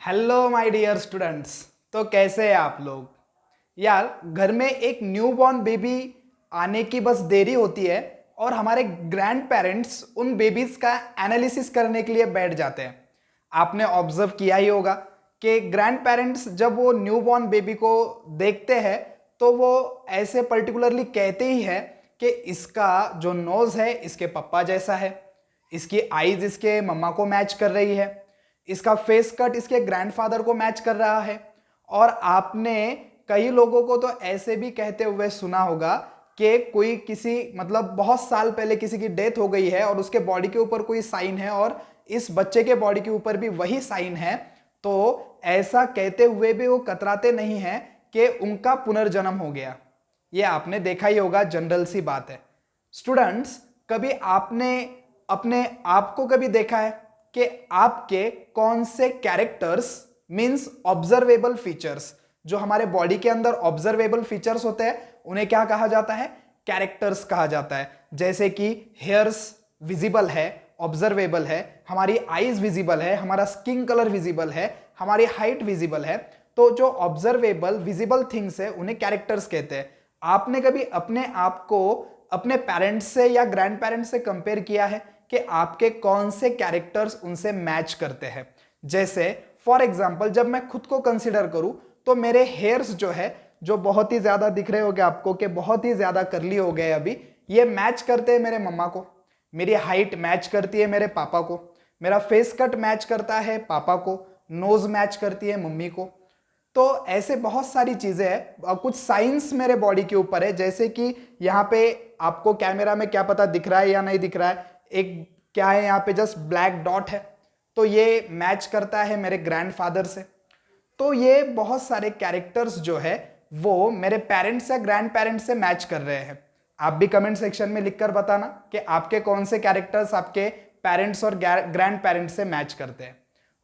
Hello my dear students. तो कैसे हैं आप लोग। यार घर में एक न्यूबॉर्न बेबी आने की बस देरी होती है और हमारे ग्रैंड पेरेंट्स उन बेबीज का एनालिसिस करने के लिए बैठ जाते हैं। आपने ऑब्जर्व किया ही होगा कि ग्रैंड पेरेंट्स जब वो न्यूबॉर्न बेबी को देखते हैं तो वो ऐसे पर्टिकुलरली कहते ही है कि इसका जो नोज है इसके पप्पा जैसा है, इसकी आईज इसके मम्मा को मैच कर रही है, इसका फेस कट इसके ग्रैंडफादर को मैच कर रहा है। और आपने कई लोगों को तो ऐसे भी कहते हुए सुना होगा कि कोई किसी मतलब बहुत साल पहले किसी की डेथ हो गई है और उसके बॉडी के ऊपर कोई साइन है और इस बच्चे के बॉडी के ऊपर भी वही साइन है, तो ऐसा कहते हुए भी वो कतराते नहीं है कि उनका पुनर्जन्म हो गया। ये आपने देखा ही होगा, जनरल सी बात है। स्टूडेंट्स, कभी आपने अपने आप को कभी देखा है कि आपके कौन से कैरेक्टर्स मींस ऑब्जर्वेबल फीचर्स, जो हमारे बॉडी के अंदर ऑब्जर्वेबल फीचर्स होते हैं उन्हें क्या कहा जाता है? कैरेक्टर्स कहा जाता है। जैसे कि हेयर्स विजिबल है, ऑब्जर्वेबल है, हमारी आईज विजिबल है, हमारा स्किन कलर विजिबल है, हमारी हाइट विजिबल है। तो जो ऑब्जर्वेबल विजिबल थिंग्स है उन्हें कैरेक्टर्स कहते हैं। आपने कभी अपने आप को अपने पेरेंट्स से या ग्रैंड पेरेंट्स से कंपेयर किया है कि आपके कौन से कैरेक्टर्स उनसे मैच करते हैं? जैसे फॉर एग्जाम्पल जब मैं खुद को कंसिडर करूं तो मेरे हेयर्स जो है, जो बहुत ही ज्यादा दिख रहे होंगे आपको कि बहुत ही ज्यादा करली हो गए अभी, ये मैच करते हैं मेरे मम्मा को। मेरी हाइट मैच करती है मेरे पापा को। मेरा फेस कट मैच करता है पापा को। नोज मैच करती है मम्मी को। तो ऐसे बहुत सारी चीजें हैं। कुछ साइंस मेरे बॉडी के ऊपर है, जैसे कि यहाँ पे आपको कैमरा में क्या पता दिख रहा है या नहीं दिख रहा है, एक क्या है यहाँ पे जस्ट ब्लैक डॉट है, तो ये मैच करता है मेरे ग्रैंडफादर से। तो ये बहुत सारे कैरेक्टर्स जो है वो मेरे पेरेंट्स या ग्रैंड पेरेंट्स से मैच कर रहे हैं। आप भी कमेंट सेक्शन में लिखकर बताना कि आपके कौन से कैरेक्टर्स आपके पेरेंट्स और ग्रैंड पेरेंट्स से मैच करते हैं।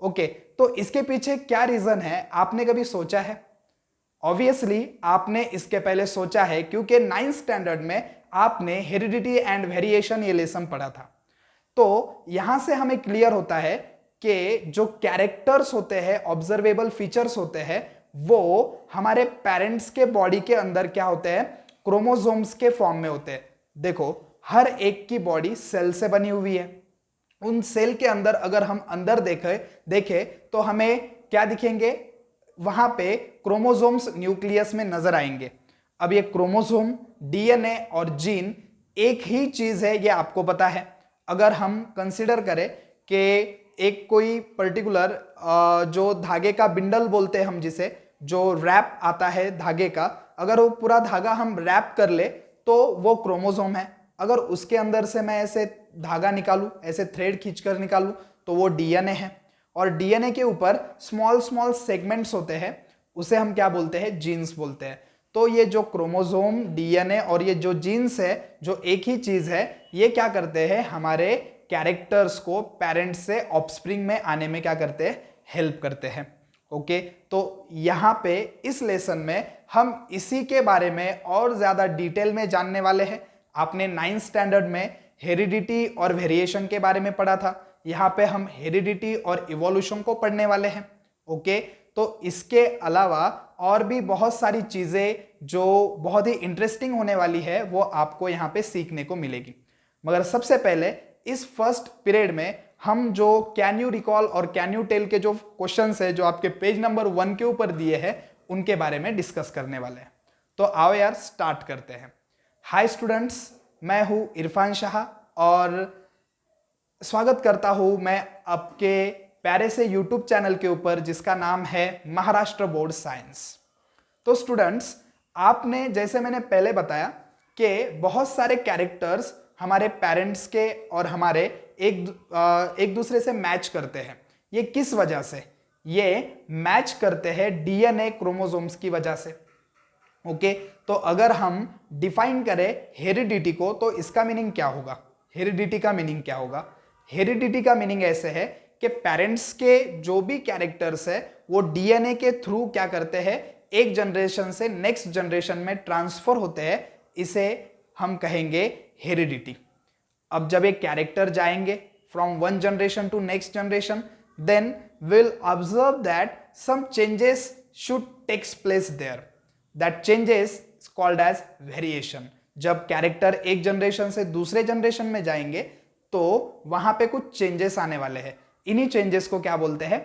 ओके, तो इसके पीछे क्या रीजन है आपने कभी सोचा है? ऑब्वियसली आपने इसके पहले सोचा है क्योंकि 9th स्टैंडर्ड में आपने हेरिडिटी एंड वेरिएशन ये लेसन पढ़ा था। तो यहां से हमें क्लियर होता है कि जो कैरेक्टर्स होते हैं, ऑब्जर्वेबल फीचर्स होते हैं, वो हमारे पेरेंट्स के बॉडी के अंदर क्या होते हैं? क्रोमोसोम्स के फॉर्म में होते हैं। देखो, हर एक की बॉडी सेल से बनी हुई है। उन सेल के अंदर अगर हम अंदर देखें तो हमें क्या दिखेंगे? वहां पे क्रोमोसोम्स न्यूक्लियस में नजर आएंगे। अब ये क्रोमोसोम, डीएनए और जीन एक ही चीज है, ये आपको पता है। अगर हम कंसिडर करें कि एक कोई पर्टिकुलर जो धागे का बिंडल बोलते हैं हम जिसे, जो रैप आता है धागे का, अगर वो पूरा धागा हम रैप कर ले तो वो क्रोमोसोम है। अगर उसके अंदर से मैं ऐसे धागा निकालूं, ऐसे थ्रेड खींचकर निकालूं, तो वो डीएनए है। और डीएनए के ऊपर स्मॉल स्मॉल सेगमेंट्स होते हैं, उसे हम क्या बोलते हैं? जीन्स बोलते हैं। तो ये जो क्रोमोसोम, डीएनए और ये जो जीन्स है, जो एक ही चीज है, ये क्या करते हैं? हमारे कैरेक्टर्स को पेरेंट्स से ऑफस्प्रिंग में आने में क्या करते हैं? हेल्प करते हैं। ओके, तो यहां पे इस लेसन में हम इसी के बारे में और ज्यादा डिटेल में जानने वाले हैं। आपने 9th स्टैंडर्ड में हेरिडिटी और वेरिएशन के बारे में पढ़ा था, यहाँ पे हम हेरिडिटी और इवोल्यूशन को पढ़ने वाले हैं। ओके, तो इसके अलावा और भी बहुत सारी चीजें जो बहुत ही इंटरेस्टिंग होने वाली है वो आपको यहाँ पे सीखने को मिलेगी। मगर सबसे पहले इस फर्स्ट पीरियड में हम जो कैन यू रिकॉल और कैन यू टेल के जो क्वेश्चंस है, जो आपके पेज नंबर 1 के ऊपर दिए हैं, उनके बारे में डिस्कस करने वाले हैं। तो आओ यार स्टार्ट करते हैं। हाय स्टूडेंट्स, मैं हूं इरफान शाह और स्वागत करता हूं मैं आपके प्यारे से यूट्यूब चैनल के ऊपर जिसका नाम है महाराष्ट्र बोर्ड साइंस। तो स्टूडेंट्स, आपने जैसे मैंने पहले बताया कि बहुत सारे कैरेक्टर्स हमारे पेरेंट्स के और हमारे एक दूसरे से मैच करते हैं। ये किस वजह से? ये मैच करते हैं डीएनए क्रोमोसोम्स की वजह से। ओके, तो अगर हम डिफाइन करें हेरिडिटी को तो इसका मीनिंग क्या होगा? हेरिडिटी का मीनिंग क्या होगा? हेरिडिटी का मीनिंग ऐसे है कि पेरेंट्स के जो भी कैरेक्टर्स है वो डीएनए के थ्रू क्या करते हैं? एक जनरेशन से नेक्स्ट जनरेशन में ट्रांसफर होते हैं। इसे हम कहेंगे हेरिडिटी। अब जब एक कैरेक्टर जाएंगे from one generation to next generation, then we'll observe that some changes should takes place there. That changes is called as variation. जब कैरेक्टर एक जनरेशन से दूसरे जनरेशन में जाएंगे तो वहां पे कुछ चेंजेस आने वाले हैं. इन्हीं चेंजेस को क्या बोलते हैं,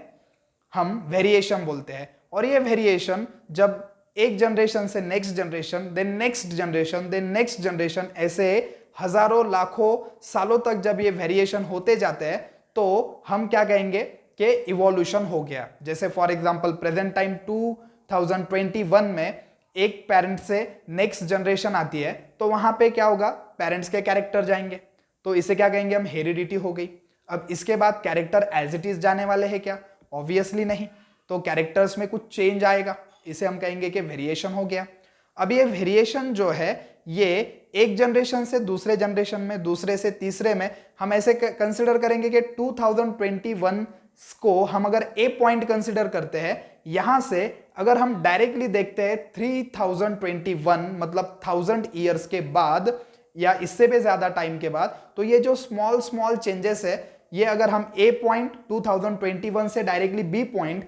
हम वेरिएशन बोलते हैं. और ये वेरिएशन जब एक जनरेशन से next generation, then next generation, then next generation, ऐसे हजारों लाखों सालों तक जब ये वेरिएशन होते जाते हैं तो हम क्या कहेंगे कि इवोल्यूशन हो गया. जैसे फॉर एग्जांपल प्रेजेंट टाइम 2021 में एक पेरेंट से नेक्स्ट जनरेशन आती है तो वहां पे क्या होगा, पेरेंट्स के कैरेक्टर जाएंगे, तो इसे क्या कहेंगे हम, हेरिडिटी हो गई. अब इसके बाद कैरेक्टर एज इट इज जाने वाले हैं क्या, ऑब्वियसली नहीं, तो कैरेक्टर्स में कुछ चेंज आएगा, इसे हम कहेंगे कि वेरिएशन हो गया. अब ये वेरिएशन जो है ये एक जनरेशन से दूसरे जनरेशन में, दूसरे से तीसरे में, हम ऐसे कंसिडर करेंगे कि 2021 को हम अगर ए पॉइंट कंसिडर करते हैं, यहां से अगर हम डायरेक्टली देखते हैं 3021 मतलब 1000 ईयर्स के बाद या इससे भी ज्यादा टाइम के बाद, तो ये जो स्मॉल स्मॉल चेंजेस है ये अगर हम ए पॉइंट 2021 से डायरेक्टली बी पॉइंट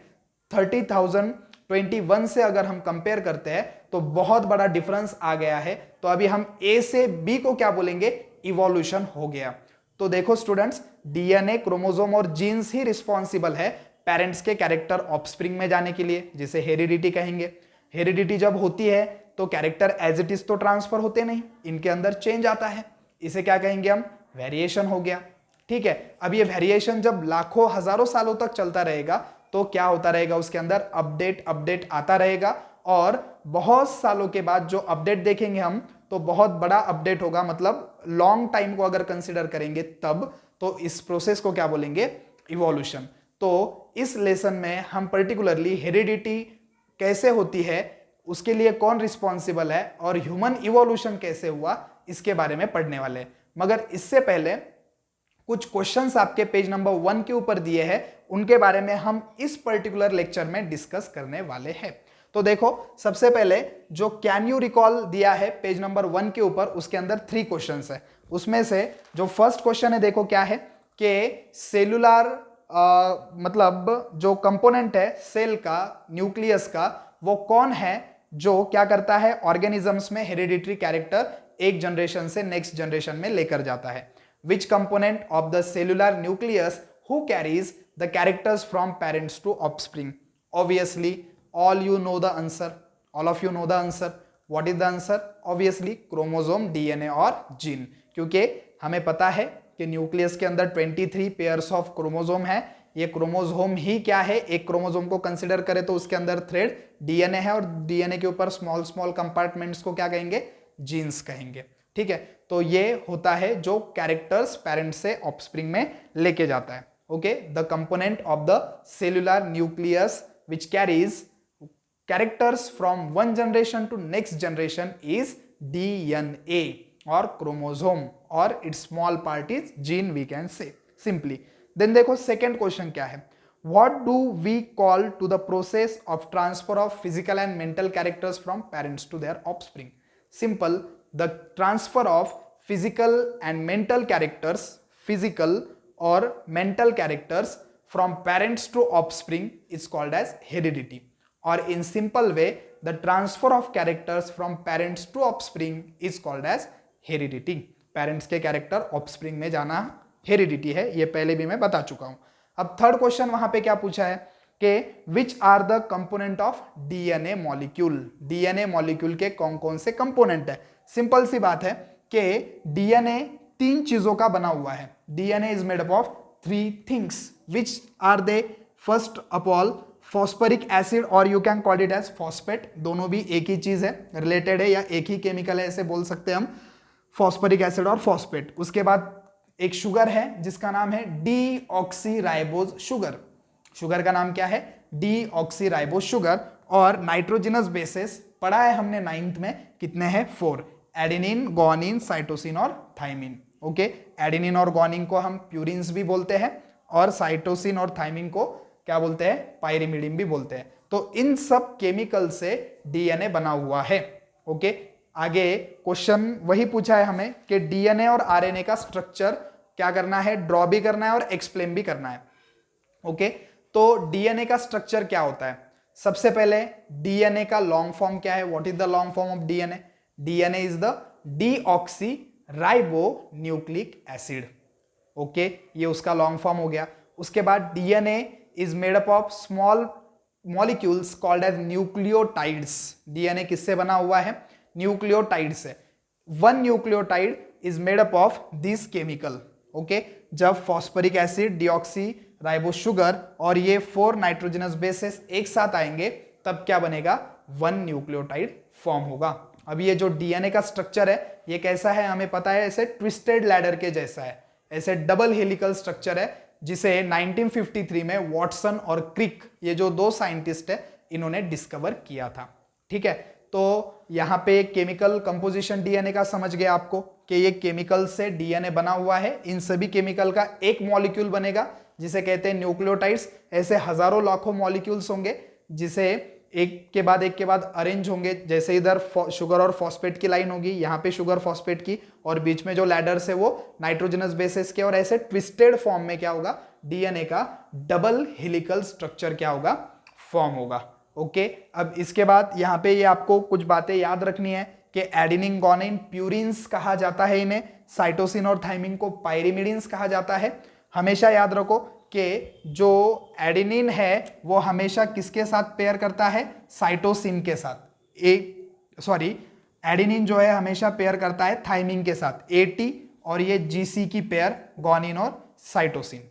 30,021 से अगर हम कंपेयर करते हैं तो बहुत बड़ा डिफरेंस आ गया है. तो अभी हम ए से बी को क्या बोलेंगे, इवोल्यूशन हो गया. तो देखो स्टूडेंट्स, डीएनए, क्रोमोसोम और जीन्स ही रिस्पॉन्सिबल है पेरेंट्स के कैरेक्टर ऑफस्प्रिंग में जाने के लिए, जिसे हेरिडिटी कहेंगे. हेरिडिटी जब होती है तो कैरेक्टर एज इट इज तो ट्रांसफर होते नहीं, इनके अंदर चेंज आता है, इसे क्या कहेंगे हम, वेरिएशन हो गया. ठीक है. अब ये वेरिएशन जब लाखों हजारों सालों तक चलता रहेगा तो क्या होता रहेगा, उसके अंदर अपडेट आता रहेगा, और बहुत सालों के बाद जो अपडेट देखेंगे हम तो बहुत बड़ा अपडेट होगा, मतलब लॉन्ग टाइम को अगर कंसिडर करेंगे तब, तो इस प्रोसेस को क्या बोलेंगे, इवोल्यूशन. तो इस लेसन में हम पर्टिकुलरली हेरिडिटी कैसे होती है, उसके लिए कौन रिस्पॉन्सिबल है, और ह्यूमन इवोल्यूशन कैसे हुआ, इसके बारे में पढ़ने वाले हैं. मगर इससे पहले कुछ क्वेश्चंस आपके पेज नंबर 1 के ऊपर दिए हैं, उनके बारे में हम इस पर्टिकुलर लेक्चर में डिस्कस करने वाले हैं. तो देखो, सबसे पहले जो कैन यू रिकॉल दिया है पेज नंबर 1 के ऊपर, उसके अंदर 3 क्वेश्चंस है. उसमें से जो फर्स्ट क्वेश्चन है, देखो क्या है कि सेलुलर मतलब जो कंपोनेंट है सेल का, न्यूक्लियस का, वो कौन है जो क्या करता है, ऑर्गेनिजम्स में हेरिडिटरी कैरेक्टर एक जनरेशन से नेक्स्ट जनरेशन में लेकर जाता है. Which component of the cellular nucleus who carries the characters from parents to offspring? Obviously, all you know the answer. All of you know the answer. What is the answer? Obviously, chromosome, DNA और gene. क्योंकि हमें पता है कि nucleus के अंदर 23 pairs of chromosome है. ये क्रोमोसोम ही क्या है, एक क्रोमोसोम को कंसिडर करें तो उसके अंदर थ्रेड डीएनए है, और डीएनए के ऊपर स्मॉल स्मॉल कंपार्टमेंट्स को क्या कहेंगे, जीन्स कहेंगे. ठीक है. तो ये होता है जो कैरेक्टर्स पेरेंट से ऑफस्प्रिंग में लेके जाता है. Okay. The component of the cellular nucleus which carries characters from one generation to next generation is DNA और क्रोमोसोम, और its small part is gene, we can say simply. Then देखो second question क्या है, what do we call to the process of transfer of physical and mental characters from parents to their offspring? Simple. The transfer of physical and mental characters, physical or mental characters from parents to offspring is called as heredity. Or in simple way, the transfer of characters from parents to offspring is called as heredity. Parents के character offspring में जाना heredity है, ये पहले भी मैं बता चुका हूं. अब थर्ड क्वेश्चन वहां पे क्या पूछा है कि which are the component of DNA molecule. DNA molecule के कौन कौन से कंपोनेंट है. सिंपल सी बात है कि डीएनए 3 चीजों का बना हुआ है. DNA is made up of 3 things. Which are they? First of all phosphoric acid, और you can call it as phosphate. दोनों भी एक ही चीज है, रिलेटेड है, या एक ही केमिकल है, ऐसे बोल सकते हैं हम, फॉस्फरिक एसिड और फॉस्फेट. उसके बाद एक शुगर है जिसका नाम है डीऑक्सीराइबोज शुगर. शुगर का नाम क्या है? Deoxyribose sugar. और नाइट्रोजनस बेसिस पढ़ा है हमने 9th में, कितने हैं? 4. एडेनिन, गुआनिन, साइटोसिन और थाइमिन. ओके. एडेनिन और गुआनिन को हम प्यूरिन्स भी बोलते हैं, और साइटोसिन और थाइमिन को क्या बोलते हैं? पायरिमिडिन भी बोलते हैं. तो इन सब केमिकल से डीएनए बना हुआ है. ओके. आगे क्वेश्चन वही पूछा है हमें कि डीएनए और आरएनए का स्ट्रक्चर क्या करना है, ड्रॉ भी करना है और एक्सप्लेन भी करना है. ओके, तो डीएनए का स्ट्रक्चर क्या होता है? सबसे पहले डीएनए का लॉन्ग फॉर्म क्या है? What is the long form of DNA? DNA is the deoxyribonucleic acid. Okay, ये उसका लॉन्ग फॉर्म हो गया। उसके बाद DNA is made up of small molecules called as nucleotides. DNA किससे बना हुआ है? न्यूक्लियोटाइड से। One nucleotide is made up of this chemical. Okay, जब phosphoric acid, deoxyribose sugar और ये 4 नाइट्रोजनस बेसेस एक साथ आएंगे तब क्या बनेगा? वन न्यूक्लियोटाइड फॉर्म होगा। अब ये जो डीएनए का स्ट्रक्चर है ये कैसा है हमें पता है, ऐसे ट्विस्टेड लैडर के जैसा है, ऐसे डबल हेलिकल स्ट्रक्चर है, जिसे 1953 में वॉटसन और क्रिक, ये जो 2 साइंटिस्ट है, इन्होंने डिस्कवर किया था। ठीक है, तो यहाँ पे केमिकल कंपोजिशन डीएनए का समझ गया आपको कि ये केमिकल से डीएनए बना हुआ है। इन सभी केमिकल का एक मॉलिक्यूल बनेगा जिसे कहते हैं न्यूक्लियोटाइड्स। ऐसे हजारों लाखों मॉलिक्यूल्स होंगे जिसे एक के बाद अरेंज होंगे। जैसे इधर शुगर और फॉस्फेट की लाइन होगी, यहाँ पे शुगर फॉस्फेट की, और बीच में जो लैडर्स है वो नाइट्रोजनस बेसिस के, और ऐसे ट्विस्टेड फॉर्म में क्या होगा? डीएनए का डबल हेलिकल स्ट्रक्चर क्या होगा? फॉर्म होगा। ओके, अब इसके बाद यहाँ पे ये आपको कुछ बातें याद रखनी है कि एडेनिन, गुआनिन, प्यूरिन्स कहा जाता है इन्हें। साइटोसिन और थाइमिन को पायरिमिडिन्स कहा जाता है। हमेशा याद रखो कि जो एडेनिन है वो हमेशा किसके साथ पेयर करता है? साइटोसिन के साथ। एडेनिन जो है हमेशा पेयर करता है थाइमिन के साथ, एटी, और ये जीसी की पेयर गुआनिन और साइटोसिन।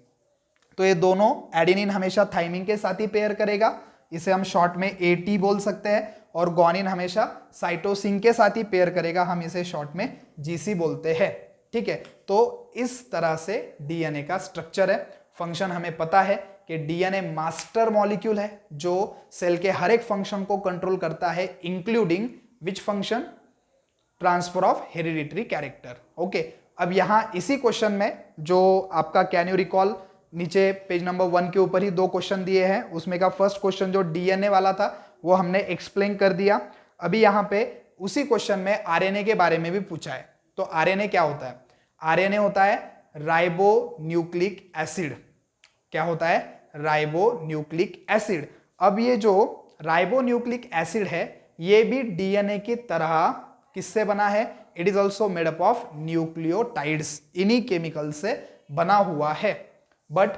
तो ये दोनों, एडेनिन हमेशा थाइमिन के साथ ही पेयर करेगा, इसे हम शॉर्ट में एटी बोल सकते हैं, और गुआनिन हमेशा साइटोसिन के साथ ही पेयर करेगा, हम इसे शॉर्ट में जीसी बोलते हैं। ठीक है, तो इस तरह से डीएनए का स्ट्रक्चर है। फंक्शन हमें पता है कि डीएनए मास्टर मॉलिक्यूल है जो सेल के हर एक फंक्शन को कंट्रोल करता है, including which function? Transfer of hereditary character. Okay, अब यहां इसी क्वेश्चन में जो आपका कैन यू रिकॉल, नीचे पेज नंबर 1 के ऊपर ही 2 क्वेश्चन दिए हैं, उसमें का फर्स्ट क्वेश्चन जो डीएनए वाला था वो हमने एक्सप्लेन कर दिया। अभी यहाँ पे उसी क्वेश्चन में आरएनए के बारे में भी पूछा है। तो आरएनए क्या होता है? आरएनए होता है राइबो न्यूक्लिक एसिड। क्या होता है? Ribo nucleic acid. अब ये जो राइबो न्यूक्लिक एसिड है ये भी डीएनए की तरह किससे बना है? It is also made up of nucleotides. इन्हीं केमिकल से बना हुआ है। But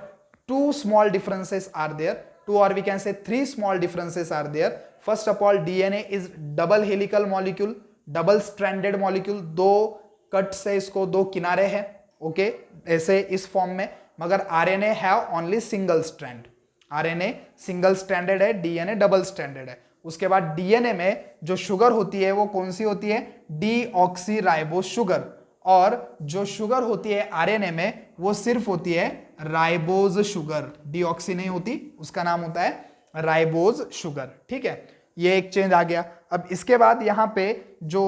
2 small differences are there, 2 or we can say 3 small differences are there. First of all, DNA is double helical molecule, double stranded molecule, 2 cuts है, इसको 2 किनारे हैं। Okay, ऐसे इस फॉर्म में, मगर RNA have only single strand. RNA single stranded है, DNA double stranded है। उसके बाद डीएनए में जो शुगर होती है वो कौन सी होती है? Deoxy ribo sugar. और जो शुगर होती है आरएनए में वो सिर्फ होती है राइबोज शुगर, डीऑक्सी नहीं होती, उसका नाम होता है राइबोज शुगर। ठीक है, ये एक चेंज आ गया। अब इसके बाद यहाँ पे जो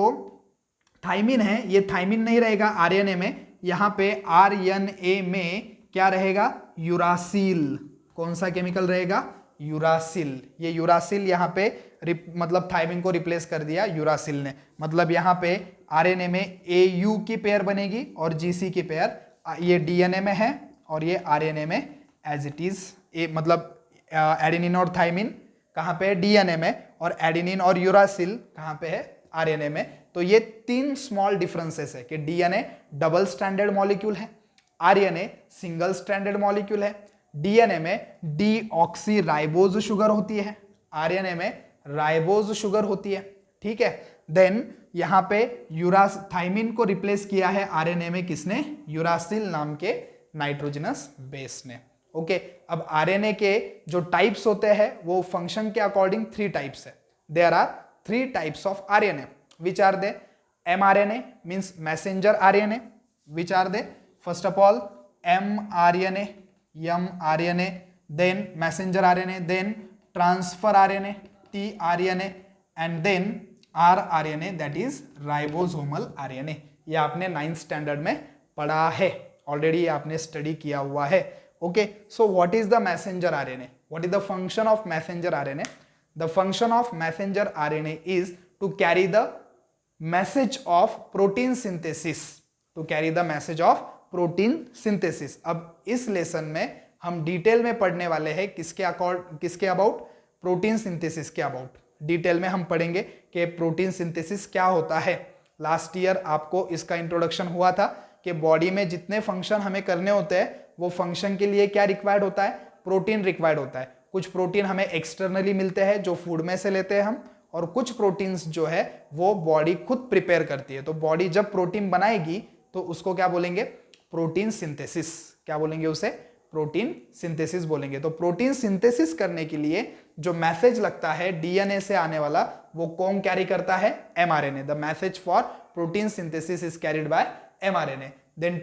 थाइमिन है ये थाइमिन नहीं रहेगा आरएनए में, यहाँ पे आरएनए में क्या रहेगा? यूरासिल। कौन सा केमिकल रहेगा? यूरासिल। ये यूरासिल यहाँ पे मतलब थाइमिन को रिप्लेस कर दिया यूरासिल ने। मतलब यहाँ पे आरएनए में एयू की पेयर बनेगी और जीसी की पेयर, ये डीएनए में है और ये आरएनए में एज इट इज। मतलब एडेनिन और थाइमिन कहाँ पे है? डीएनए में, और एडेनिन और यूरासिल कहाँ पे है? आरएनए में। तो ये 3 स्मॉल डिफरेंसेस है कि डीएनए डबल स्ट्रैंडेड मॉलिक्यूल है, आरएनए सिंगल स्ट्रैंडेड मॉलिक्यूल है। डीएनए में डीऑक्सी राइबोज शुगर होती है, आरएनए में राइबोज शुगर होती है। ठीक है, देन यहाँ पे थाइमिन को रिप्लेस किया है आरएनए में किसने? यूरासिल नाम के नाइट्रोजनस बेस ने। ओके, अब आरएनए के जो टाइप्स होते हैं वो फंक्शन के अकॉर्डिंग 3 टाइप्स है। There are 3 types of RNA, which are they? mRNA means messenger RNA, which are they? First of all mRNA, mRNA, then messenger RNA, then transfer RNA, tRNA, and then rRNA, that is ribosomal RNA। ये आपने 9th standard में पढ़ा है already, ये आपने study किया हुआ है। Okay, so what is the messenger RNA? What is the function of messenger RNA? The function of messenger RNA is to carry the message of protein synthesis, to carry the message of protein synthesis. अब इस lesson में हम detail में पढ़ने वाले हैं किसके about, protein synthesis के अबाउट। डिटेल में हम पढ़ेंगे कि प्रोटीन सिंथेसिस क्या होता है। लास्ट ईयर आपको इसका इंट्रोडक्शन हुआ था कि बॉडी में जितने फंक्शन हमें करने होते हैं वो फंक्शन के लिए क्या रिक्वायर्ड होता है, प्रोटीन रिक्वायर्ड होता है। कुछ प्रोटीन हमें एक्सटर्नली मिलते हैं जो फूड में से लेते हैं हम, और कुछ प्रोटीन्स जो है वो बॉडी खुद प्रिपेयर करती है। तो बॉडी जब प्रोटीन बनाएगी तो उसको क्या बोलेंगे, प्रोटीन सिंथेसिस। क्या बोलेंगे उसे, प्रोटीन सिंथेसिस बोलेंगे। तो प्रोटीन सिंथेसिस करने के लिए जो मैसेज लगता है डीएनए से आने वाला, वो कौन कैरी करता है, mRNA. The message for protein synthesis is carried by mRNA. Then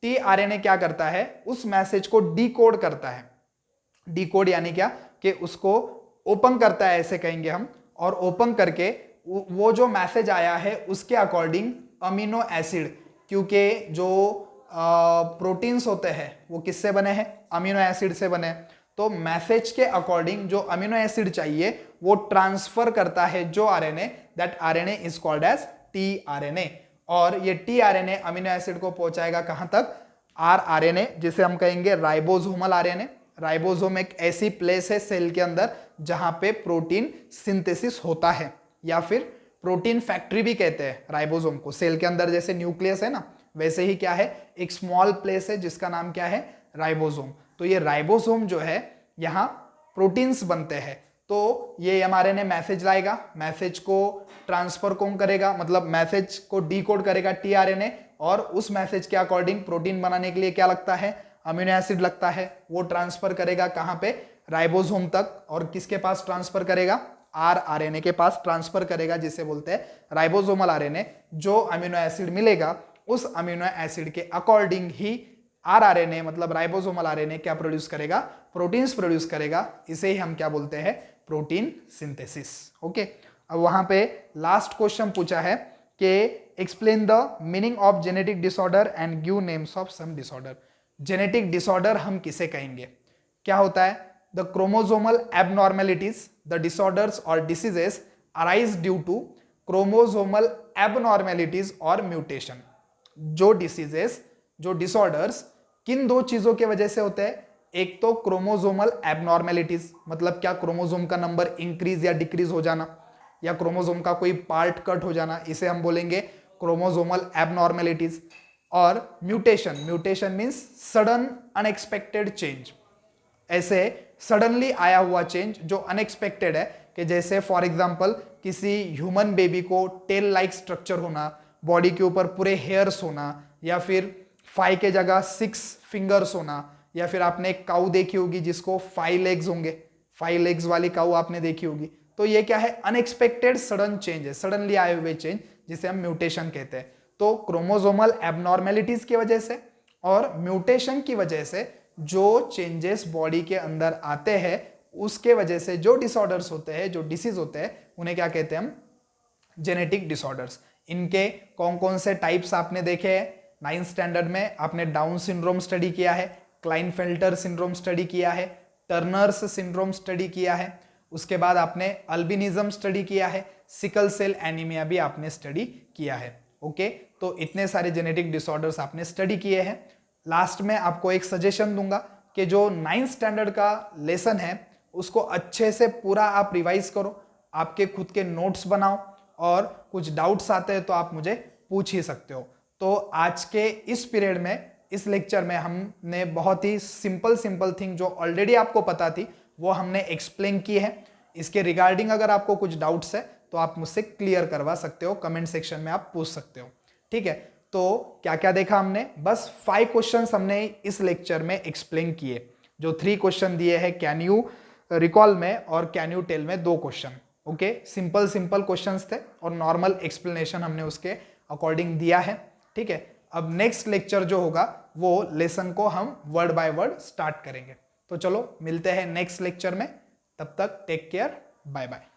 tRNA क्या करता है, उस मैसेज को डीकोड करता है। डीकोड यानी क्या, कि उसको ओपन करता है ऐसे कहेंगे हम, और ओपन करके वो जो मैसेज आया है उसके अकॉर्डिंग अमीनो एसिड, क्योंकि जो प्रोटीन्स होते हैं वो किससे बने हैं, अमीनो एसिड से बने हैं। तो मैसेज के अकॉर्डिंग जो अमीनो एसिड चाहिए वो ट्रांसफर करता है जो RNA, that RNA is called as tRNA. और ये टीआरएनए अमीनो एसिड को पहुंचाएगा कहां तक, आरआरएनए, जिसे हम कहेंगे राइबोसोमल आरएनए। राइबोसोम एक ऐसी प्लेस है सेल के अंदर जहां पे प्रोटीन सिंथेसिस होता है, या फिर प्रोटीन फैक्ट्री भी कहते हैं राइबोसोम को। सेल के अंदर जैसे न्यूक्लियस है ना, वैसे ही क्या है, एक स्मॉल प्लेस है जिसका नाम क्या है, राइबोसोम। तो ये राइबोसोम जो है यहाँ प्रोटीन्स बनते हैं। तो ये एमआरएनए मैसेज लाएगा, मैसेज को ट्रांसफर कौन करेगा, मतलब मैसेज को डीकोड करेगा टीआरएनए, और उस मैसेज के अकॉर्डिंग प्रोटीन बनाने के लिए क्या लगता है, अमीनो एसिड लगता है। वो ट्रांसफर करेगा कहां पे, राइबोसोम तक। और किसके पास ट्रांसफर करेगा, आरआरएनए के पास ट्रांसफर करेगा, जिसे बोलते हैं राइबोसोमल आरएनए। जो अमीनो एसिड मिलेगा उस अमीनो एसिड के अकॉर्डिंग ही आरआरएनए मतलब राइबोसोमल आरएनए क्या प्रोड्यूस करेगा, प्रोटीन्स प्रोड्यूस करेगा। इसे ही हम क्या बोलते हैं, प्रोटीन सिंथेसिस। ओके, अब वहां पे लास्ट क्वेश्चन पूछा है कि explain the meaning of genetic disorder and give names of some disorder. Genetic disorder हम किसे कहेंगे, क्या होता है, the chromosomal abnormalities, the disorders और diseases arise due to chromosomal abnormalities और म्यूटेशन। जो डिसीजेस, जो डिसऑर्डर्स किन दो चीजों के वजह से होते हैं, एक तो क्रोमोसोमल एबनॉर्मेलिटीज, मतलब क्या, क्रोमोसोम का नंबर इंक्रीज या डिक्रीज हो जाना, या क्रोमोसोम का कोई पार्ट कट हो जाना, इसे हम बोलेंगे क्रोमोसोमल एबनॉर्मेलिटीज। और mutation, mutation means sudden unexpected change, ऐसे सडनली आया हुआ चेंज जो अनएक्सपेक्टेड है, कि जैसे फॉर एग्जांपल किसी ह्यूमन बेबी को टेल लाइक स्ट्रक्चर होना, बॉडी के ऊपर पूरे हेयर्स होना, या फिर 5 के जगह 6 फिंगर्स होना, या फिर आपने एक काऊ देखी होगी जिसको 5 लेग्स होंगे, 5 लेग्स वाली काऊ आपने देखी होगी। तो ये क्या है, अनएक्सपेक्टेड सडन चेंज है, सडनली आए हुए चेंज, जिसे हम म्यूटेशन कहते हैं। तो क्रोमोसोमल एबनॉर्मेलिटीज की वजह से और म्यूटेशन की वजह से जो चेंजेस बॉडी के अंदर आते हैं, उसके वजह से जो डिसऑर्डर्स होते हैं, जो डिसीज होते हैं, उन्हें क्या कहते हैं हम, जेनेटिक डिसऑर्डर्स। इनके कौन कौन से टाइप्स आपने देखे हैं, 9th स्टैंडर्ड में आपने डाउन सिंड्रोम स्टडी किया है, क्लाइनफेल्टर सिंड्रोम स्टडी किया है, टर्नर्स सिंड्रोम स्टडी किया है, उसके बाद आपने अल्बिनिज्म स्टडी किया है, सिकल सेल एनीमिया भी आपने स्टडी किया है। ओके, तो इतने सारे जेनेटिक डिसऑर्डर्स आपने स्टडी किए हैं। लास्ट में आपको एक सजेशन दूंगा कि जो 9th स्टैंडर्ड का लेसन है उसको अच्छे से पूरा आप रिवाइज करो, आपके खुद के नोट्स बनाओ, और कुछ डाउट्स आते हैं तो आप मुझे पूछ ही सकते हो। तो आज के इस पीरियड में, इस लेक्चर में हमने बहुत ही सिंपल थिंग जो ऑलरेडी आपको पता थी वो हमने एक्सप्लेन की है। इसके रिगार्डिंग अगर आपको कुछ डाउट्स है तो आप मुझसे क्लियर करवा सकते हो, कमेंट सेक्शन में आप पूछ सकते हो। ठीक है, तो क्या क्या देखा हमने, बस 5 क्वेश्चंस हमने इस लेक्चर में एक्सप्लेन किए। जो 3 क्वेश्चन दिए हैं कैन यू रिकॉल में और कैन यू टेल में 2 क्वेश्चन। ओके, सिंपल क्वेश्चंस थे और नॉर्मल एक्सप्लेनेशन हमने उसके अकॉर्डिंग दिया है। ठीक है, अब नेक्स्ट लेक्चर जो होगा वो लेसन को हम वर्ड बाय वर्ड स्टार्ट करेंगे। तो चलो मिलते हैं नेक्स्ट लेक्चर में, तब तक टेक केयर, बाय बाय।